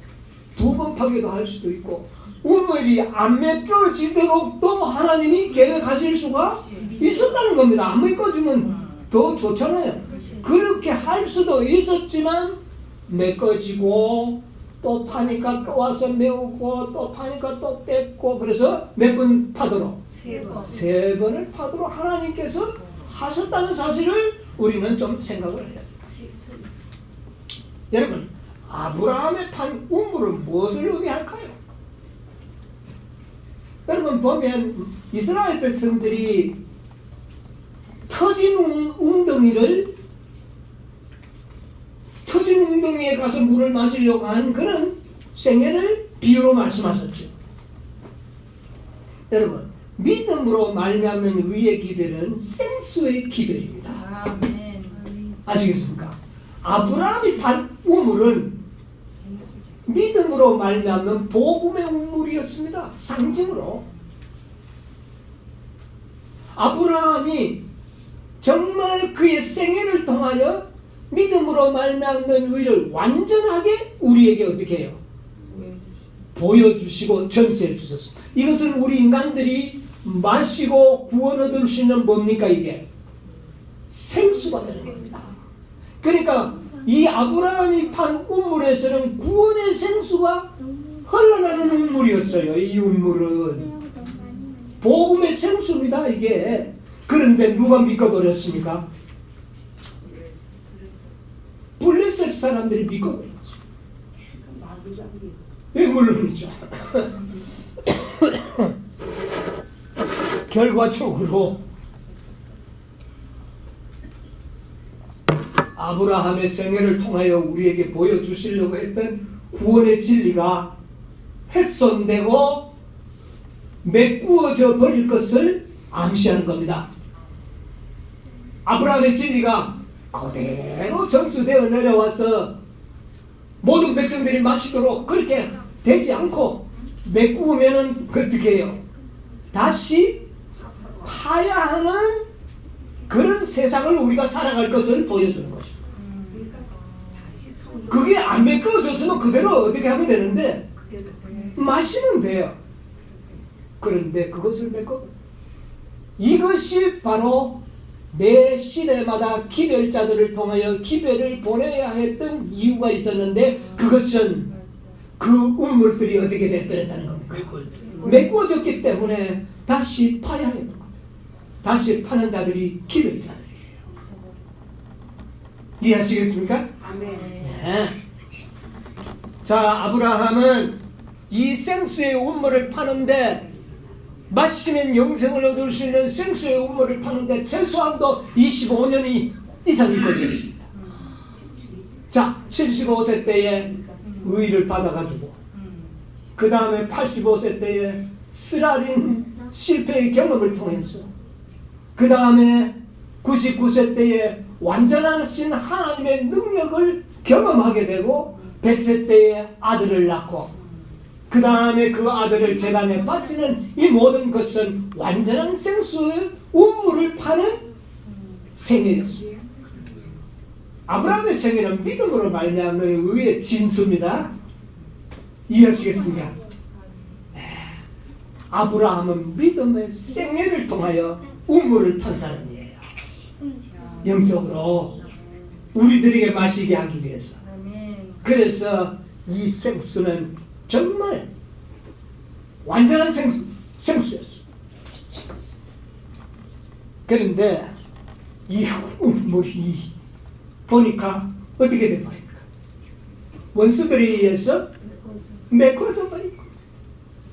2번 파게도 할 수도 있고 우물이 안 메꿔지도록 또 하나님이 계획하실 수가 있었다는 겁니다. 안 메꿔주면 더 좋잖아요. 그렇게 할 수도 있었지만 메꿔지고 또 파니까 또 와서 메우고 또 파니까 또 뺐고 그래서 몇 번 파도록? 3번. 3번을 파도록 하나님께서 하셨다는 사실을 우리는 좀 생각을 해야 돼요. 여러분 아브라함의 판 우물은 무엇을 의미할까요? 여러분 보면 이스라엘 백성들이 터진 웅덩이에 가서 물을 마시려고 하는 그런 생애를 비유로 말씀하셨죠. 여러분 믿음으로 말미암는 의의 기별은 생수의 기별입니다. 아멘. 아시겠습니까? 아브라함이 판 우물은 믿음으로 말미암는 복음의 우물이었습니다. 상징으로. 아브라함이 정말 그의 생애를 통하여 믿음으로 말미암는 의를 완전하게 우리에게 어떻게 해요? 보여주시고 전수해 주셨습니다. 이것은 우리 인간들이 마시고 구원 얻을 수 있는 뭡니까 이게? 생수가 되는 겁니다. 그러니까 이 아브라함이 판 우물에서는 구원의 생수가 흘러나는 우물이었어요. 이 우물은 복음의 생수입니다. 이게. 그런데 누가 믿어버렸습니까? 블레셋 사람들이 믿어버렸어요. 예, 물론이죠. 결과적으로 아브라함의 생애를 통하여 우리에게 보여주시려고 했던 구원의 진리가 훼손되고 메꾸어져 버릴 것을 암시하는 겁니다. 아브라함의 진리가 그대로 전수되어 내려와서 모든 백성들이 마시도록 그렇게 되지 않고 메꾸면은 어떻게 해요? 다시 파야 하는 그런 세상을 우리가 살아갈 것을 보여주는 것입니다. 그게 안 메꿔졌으면 그대로 어떻게 하면 되는데 마시면 돼요. 그런데 그것을 메꿔 이것이 바로 매 시대마다 기별자들을 통하여 기별을 보내야 했던 이유가 있었는데 그것은 그 우물들이 어떻게 되버렸다는 겁니까? 메꿔졌기 때문에 다시 파야 했던 겁니다. 다시 파는 자들이 기별자들이에요. 이해하시겠습니까? 아멘. 네. 자, 아브라함은 이 생수의 우물을 파는데 마시면 영생을 얻을 수 있는 생수의 우물을 파는데 최소한도 25년이 이상이 걸렸습니다. 자, 75세 때에 의를 받아가지고 그 다음에 85세 때에 쓰라린 실패의 경험을 통해서 그 다음에 99세 때에 완전하신 하나님의 능력을 경험하게 되고 100세 때에 아들을 낳고 그 다음에 그 아들을 제단에 바치는 이 모든 것은 완전한 생수의 우물을 파는 생애였습니다. 아브라함의 생애는 믿음으로 말미암는 의의 진수입니다. 이해하시겠습니다? 아브라함은 믿음의 생애를 통하여 우물을 판 사람이에요. 영적으로 우리들에게 마시게 하기 위해서. 그래서 이 생수는 정말 완전한 생수였어. 그런데 이 우물이 보니까 어떻게 된 말입니까? 원수들에 의해서 메꿔져 버리고.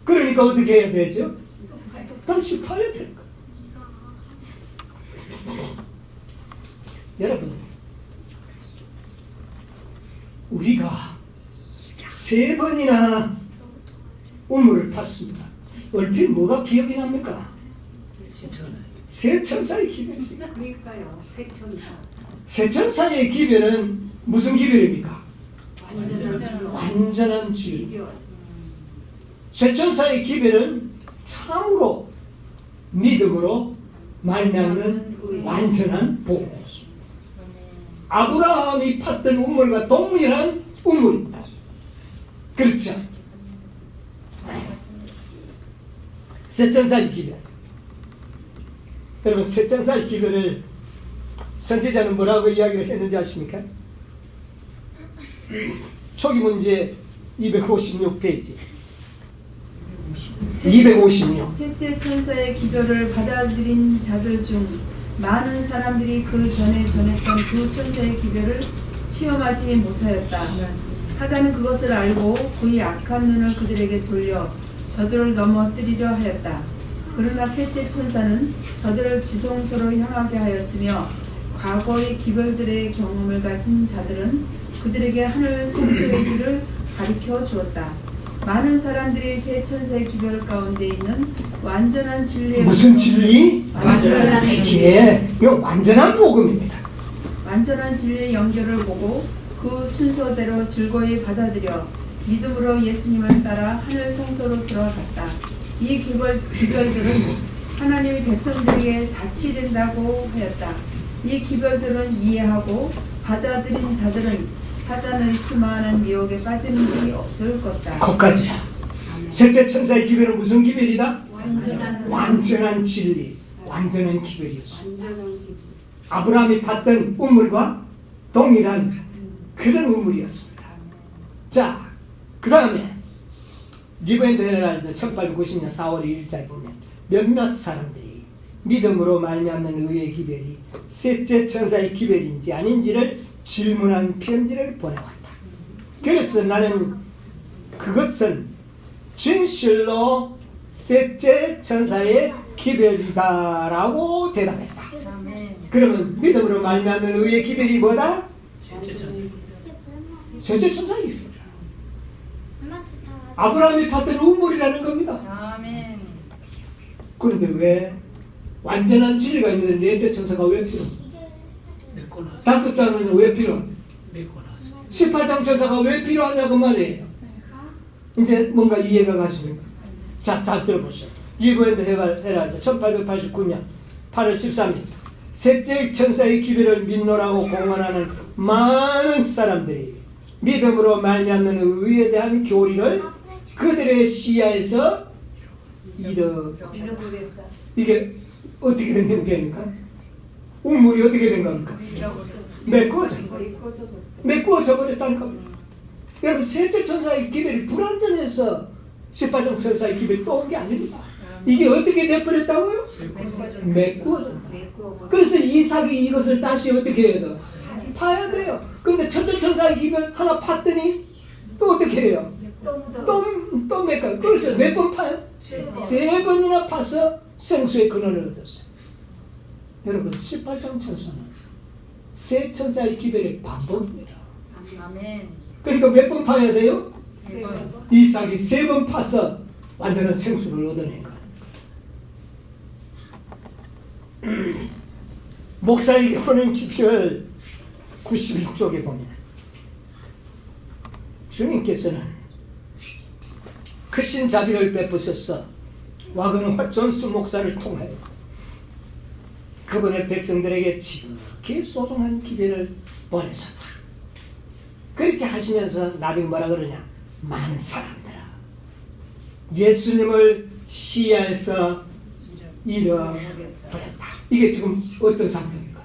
그러니까 어떻게 해야 되죠? 다시 파야 될 거. 여러분, 우리가 3번이나 우물을 팠습니다. 얼핏 뭐가 기억이 납니까? 세 천사의 기별이죠. 그러니까요. 색천사. 세 천사의 기별은 무슨 기별입니까? 완전한 진리. 기별. 세 천사의 기별은 참으로 믿음으로 말미암는 완전한 복음이었습니다. 아브라함이 팠던 우물과 동일한 우물입니다. 그렇죠? 세천사의 기별. 여러분, 세천사의 기별을 선지자는 뭐라고 이야기를 했는지 아십니까? 초기 문제 256페이지. 256. 셋째 천사의 기별을 받아들인 자들 중 많은 사람들이 그 전에 전했던 두 천사의 기별을 체험하지 못하였다. 사단은 그것을 알고 그의 악한 눈을 그들에게 돌려 저들을 넘어뜨리려 하였다. 그러나 셋째 천사는 저들을 지성소로 향하게 하였으며 과거의 기별들의 경험을 가진 자들은 그들에게 하늘 성소의 길을 가리켜 주었다. 많은 사람들이 세 천사의 기별 가운데 있는 완전한 진리의 무슨 진리? 완전한 예, 이거 완전한 복음입니다. 완전한 진리의 연결을 보고 그 순서대로 즐거이 받아들여 믿음으로 예수님을 따라 하늘 성소로 들어갔다. 이 기별들은 하나님의 백성들에게 닻이 된다고 하였다. 이 기별들은 이해하고 받아들인 자들은 사단의 수많은 미혹에 빠지는 일이 없을 것이다. 거기까지야. 셋째 천사의 기별은 무슨 기별이다? 완전한 완전한 진리, 완전한 기별이었어. 완전한 기분. 아브라함이 봤던 우물과 동일한 그런 우물이었습니다. 자, 그 다음에 리브앤드 헤럴드 1890년 4월 2일자에 보면 몇몇 사람들이 믿음으로 말미암는 의의 기별이 셋째 천사의 기별인지 아닌지를 질문한 편지를 보내왔다. 그래서 나는 그것은 진실로 셋째 천사의 기별이다라고 대답했다. 아멘. 그러면 믿음으로 말미암는 의의 기별이 뭐다? 셋째 천사. 셋째 천사의 기별. 아브라함이 봤던 우물이라는 겁니다. 아멘. 그런데 왜 완전한 진리가 있는데 넷째 천사가 왜 필요? 메꿔 놨어. 다섯 장은 왜 필요? 메꿔 놨어. 18장 천사가 왜 필요하냐고 말이에요. 이제 뭔가 이해가 가십니까? 자, 잘 들어보세요. 리브앤드 헤럴드 1889년 8월 13일 셋째 천사의 기별을 믿노라고 공언하는 많은 사람들이 믿음으로 말미암는 의에 대한 교리를 그들의 시야에서 잃어버렸다. 이게 어떻게 된 형태입니까? 우물이 어떻게 된 겁니까? 메꾸어져 버렸다는 겁니다. 여러분 셋째 천사의 기별이 불완전해서 18장 천사의 기별이 또 온 게 아닙니다. 이게 어떻게 돼버렸다고요? 메꾸어졌다. 그래서 이삭이 이것을 다시 어떻게 해야 돼요? 파야 돼요. 근데 첫째 천사의 기별 하나 팠더니 또 어떻게 해요? 또 메꿔요. 그래서 몇 번 파요? 세 번이나 파서 생수의 근원을 얻었어요. 여러분 18장 천사는 세 천사의 기별의 반복입니다. 아멘. 그러니까 몇 번 파야 돼요? 세 번. 이삭이 세 번 파서 완전한 생수를 얻어낸 거예요. 목사에게 보낸 기별 91쪽에 보면 주님께서는 크신 자비를 베푸셔서 와그너 존스 목사를 통하여 그분의 백성들에게 지극히 소중한 기별을 보내셨다. 그렇게 하시면서 나중에 뭐라 그러냐? 많은 사람들아 예수님을 시야에서 잃어버렸다. 이게 지금 어떤 상태입니까?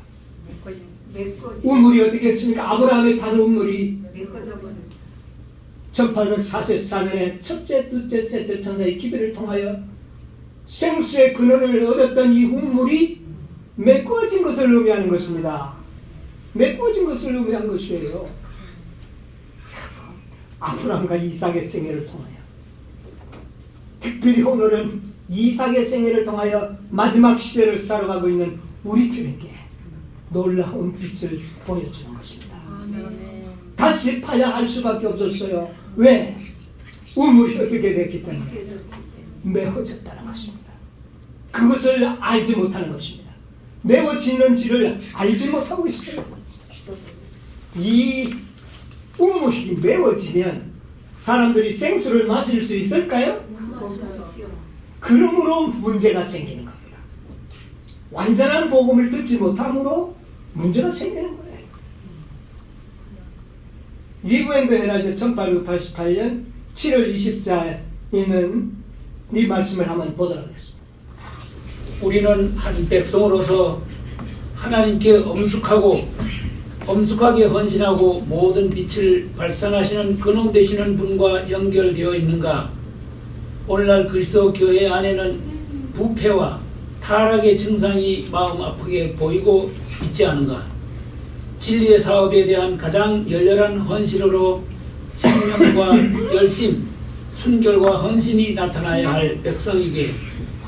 우물이 어떻게 했습니까? 아브라함의 반 우물이 1844년에 첫째, 둘째, 셋째 천사의 기별을 통하여 생수의 근원을 얻었던 이 우물이 메꾸어진 것을 의미하는 것입니다. 메꾸어진 것을 의미한 것이에요. 아브라함과 이삭의 생애를 통하여 특별히 오늘은 이삭의 생애를 통하여 마지막 시대를 살아가고 있는 우리들에게 놀라운 빛을 보여주는 것입니다. 다시 파야 할 수밖에 없었어요. 왜? 우물이 어떻게 됐기 때문에 메워졌다는 것입니다. 그것을 알지 못하는 것입니다. 메워지는지를 알지 못하고 있어요. 이 우물이 메워지면 사람들이 생수를 마실 수 있을까요? 그러므로 문제가 생기는 겁니다. 완전한 복음을 듣지 못함으로 문제가 생기는 거예요. 리브앤드 헤럴드 1888년 7월 20일자에 있는 이 말씀을 한번 보도록 하겠습니다. 우리는 한 백성으로서 하나님께 엄숙하게 헌신하고 모든 빛을 발산하시는 근원 되시는 분과 연결되어 있는가? 오늘날 그리스도 교회 안에는 부패와 타락의 증상이 마음 아프게 보이고 있지 않은가? 진리의 사업에 대한 가장 열렬한 헌신으로 생명과 열심, 순결과 헌신이 나타나야 할 백성에게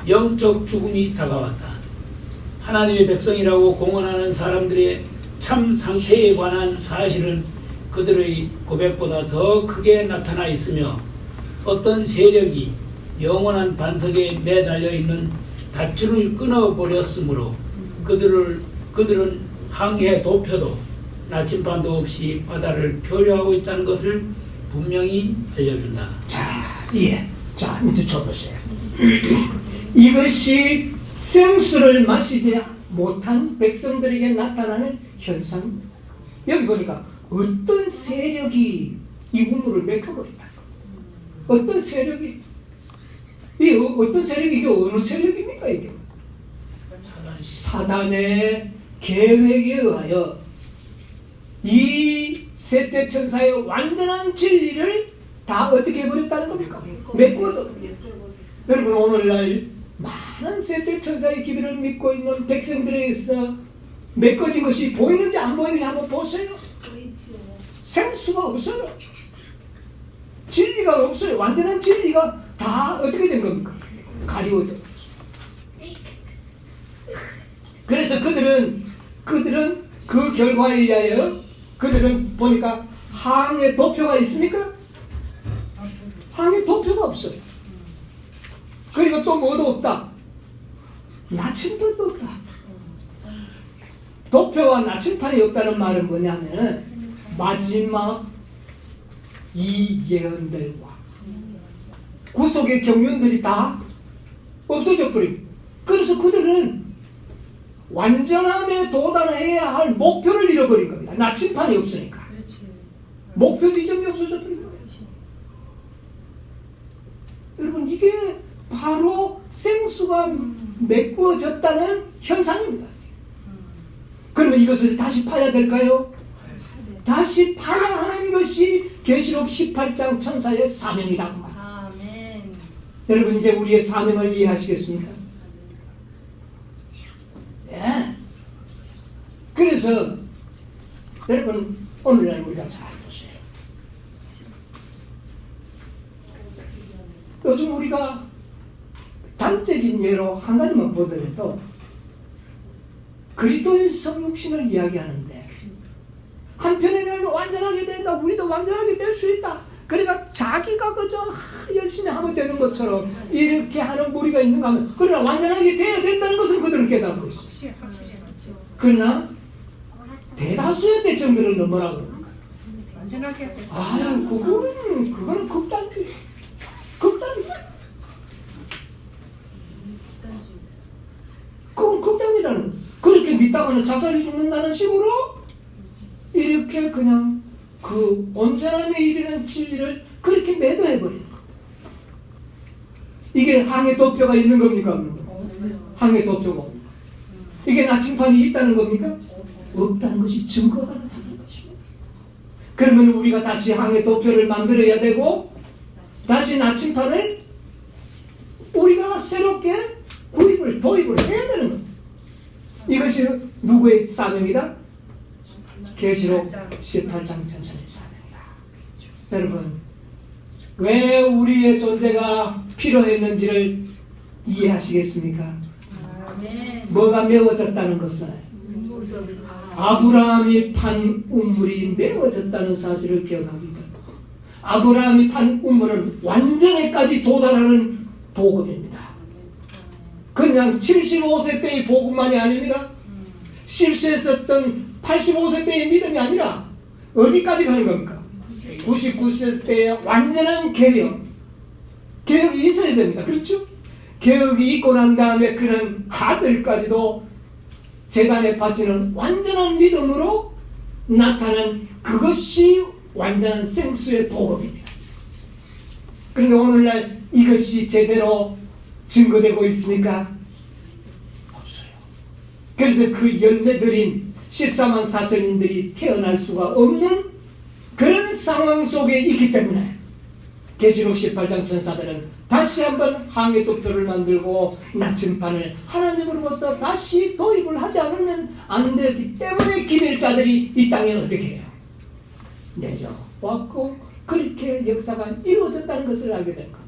영적 죽음이 다가왔다. 하나님의 백성이라고 공언하는 사람들의 참 상태에 관한 사실은 그들의 고백보다 더 크게 나타나 있으며 어떤 세력이 영원한 반석에 매달려 있는 밧줄을 끊어버렸으므로 그들은 항해 도표도 나침반도 없이 바다를 표류하고 있다는 것을 분명히 알려준다. 자, 이제 쳐보세요. 이것이 생수를 마시지 못한 백성들에게 나타나는 현상입니다. 여기 보니까 어떤 세력이 이 우물을 메꿔버렸다. 어떤 세력이, 이 어떤 세력이, 이게 어느 세력입니까, 이게? 사단의 계획에 의하여 이 셋째 천사의 완전한 진리를 다 어떻게 해버렸다는 겁니까? 메꿔서. 여러분, 오늘날 많은 셋째 천사의 기별을 믿고 있는 백성들에게서 메꿔진 것이 보이는지 안 보이는지 한번 보세요. 생수가 없어요. 진리가 없어요. 완전한 진리가 다 어떻게 된 겁니까? 가리워져 버렸어요. 그래서 그들은 그 결과에 의하여 그들은 보니까 항해 도표가 있습니까? 항해 도표가 없어요. 그리고 또 뭐도 없다. 나침반도 없다. 도표와 나침판이 없다는 말은 뭐냐면 마지막 이 예언들과 구속의 경륜들이 다 없어져 버립니다. 그래서 그들은 완전함에 도달해야 할 목표를 잃어버린 겁니다. 나침판이 없으니까. 목표 지점이 없어져 버린 거예요. 여러분, 이게 바로 생수가 메꿔졌다는 현상입니다. 그러면 이것을 다시 파야 될까요? 다시 파야 하는 것이 계시록 18장 천사의 사명이라고 말합니다. 아멘. 여러분, 이제 우리의 사명을 이해하시겠습니까? 예. 그래서 여러분, 오늘날 우리가 잘 보세요. 요즘 우리가 단적인 예로 한 가지만 보더라도 그리스도의 성육신을 이야기하는데 한편에는 완전하게 된다, 우리도 완전하게 될 수 있다. 그러니까 자기가 그저 열심히 하면 되는 것처럼 이렇게 하는 무리가 있는가 하면, 그러나 완전하게 돼야 된다는 것을 그들은 깨닫고 있어요. 그러나 대다수의 백성들은 뭐라고 그럽니까? 아유, 그거는 극단주의. 그건 극단이라는 거예요. 그렇게 믿다가는 자살이 죽는다는 식으로 이렇게 그냥 그 온전함에 이르는 진리를 그렇게 매도해버리는 거예요. 이게 항해 도표가 있는 겁니까? 없는 겁니까? 항해 도표가 없는 겁니까? 이게 나침판이 있다는 겁니까? 없다는 것이 증거가 나타나는 것입니다. 그러면 우리가 다시 항해 도표를 만들어야 되고 다시 나침판을 우리가 새롭게 도입을 해야 되는 겁니다. 이것이 누구의 사명이다? 계시록 18장 천사의 사명이다. 여러분, 왜 우리의 존재가 필요했는지를 이해하시겠습니까? 뭐가 메워졌다는 것을, 아브라함이 판 우물이 메워졌다는 사실을 기억합니다. 아브라함이 판 우물은 완전에까지 도달하는 복음입니다. 그냥 75세 때의 복음만이 아닙니다. 실수했었던 85세 때의 믿음이 아니라 어디까지 가는 겁니까? 99세 때의 완전한 개혁이 있어야 됩니다. 그렇죠? 개혁이 있고 난 다음에 그는 아들까지도 재단에 바치는 완전한 믿음으로 나타난 그것이 완전한 생수의 복음입니다. 그런데 오늘날 이것이 제대로 증거되고 있습니까? 없어요. 그래서 그 열매들인 14만 4천인들이 태어날 수가 없는 그런 상황 속에 있기 때문에 계시록 18장 천사들은 다시 한번 항해 도표를 만들고 나침판을 하나님으로부터 다시 도입을 하지 않으면 안 되기 때문에 기별자들이 이 땅에 어떻게 해요? 내려왔고 그렇게 역사가 이루어졌다는 것을 알게 된 겁니다.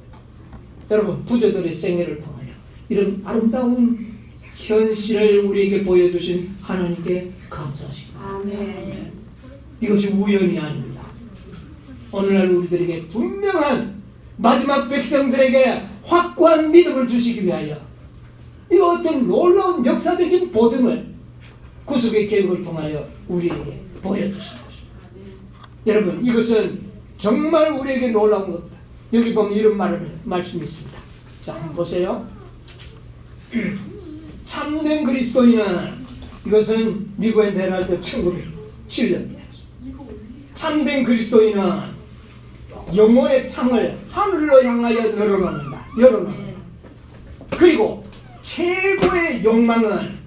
여러분, 부조들의 생애를 통하여 이런 아름다운 현실을 우리에게 보여주신 하나님께 감사하십니다. 이것이 우연이 아닙니다. 오늘날 우리들에게 분명한 마지막 백성들에게 확고한 믿음을 주시기 위하여 이 어떤 놀라운 역사적인 보증을 구속의 계획을 통하여 우리에게 보여주신 것입니다. 여러분, 이것은 정말 우리에게 놀라운 겁니다. 여기 보면 이런 말씀이 있습니다. 자, 한번 보세요. 참된 그리스도인은, 이것은 미국의 헤럴드 1907년입니다. 참된 그리스도인은 영혼의 창을 하늘로 향하여 열어놓는다. 그리고 최고의 욕망은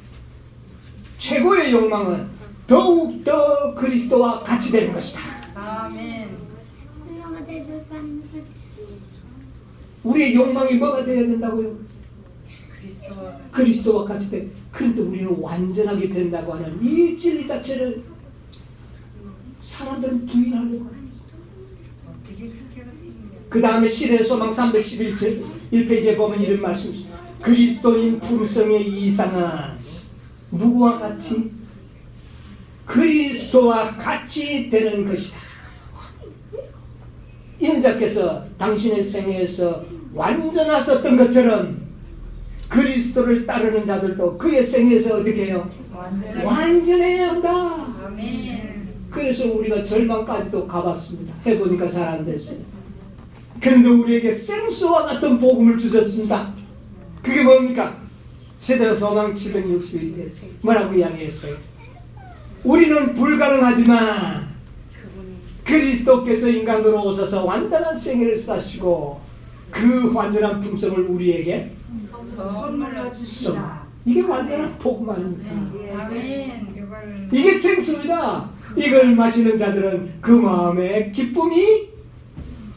더욱더 그리스도와 같이 되는 것이다. 아멘. 우리의 욕망이 뭐가 되어야 된다고요? 그리스도와 그리스도와 같이 돼. 그런데 우리는 완전하게 된다고 하는 이 진리 자체를 사람들은 부인하려고 합니다. 어떻게 그렇게 할 수 있느냐? 그 다음에 신의 소망 311페이지에 보면 이런 말씀이 있습니다. 그리스도인 품성의 이상은 누구와 같이? 그리스도와 같이 되는 것이다. 인자께서 당신의 생애에서 완전하셨던 것처럼 그리스도를 따르는 자들도 그의 생애에서 어떻게 해요? 완전해야 한다. 아멘. 그래서 우리가 절반까지도 가봤습니다. 해보니까 잘 안 됐어요. 그런데 우리에게 생수와 같은 복음을 주셨습니다. 그게 뭡니까? 세대 소망 761에 뭐라고 이야기했어요? 우리는 불가능하지만 그리스도께서 인간으로 오셔서 완전한 생애를 사시고 그 완전한 품성을 우리에게 선물로 주시다. 이게 완전한 복음 아닙니까? 아멘. 이게 생수입니다. 이걸 마시는 자들은 그 마음의 기쁨이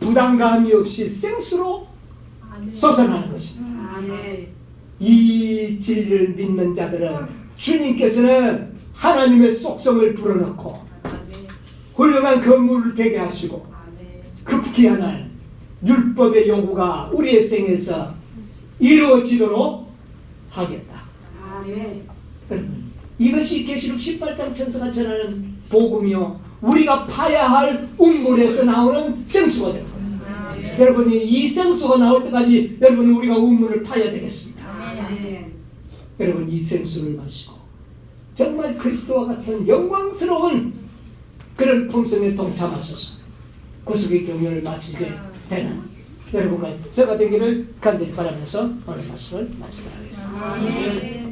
부담감이 없이 생수로 솟아나는 것입니다. 아멘. 이 진리를 믿는 자들은 주님께서는 하나님의 속성을 불어넣고 훌륭한 건물을 되게 하시고 급기야는 율법의 요구가 우리의 생에서 이루어지도록 하겠다. 여러분, 이것이 계시록 18장 천사가 전하는 복음이요, 우리가 파야 할 우물에서 나오는 생수가 될 겁니다. 여러분이 이 생수가 나올 때까지 여러분은 우리가 우물을 파야 되겠습니다. 여러분, 이 생수를 마시고 정말 그리스도와 같은 영광스러운 그런 품성에 동참하셔서 구속의 경륜을 마치게 되는 여러분과 제가 되기를 간절히 바라면서 오늘 말씀을 마치도록 하겠습니다. 아멘.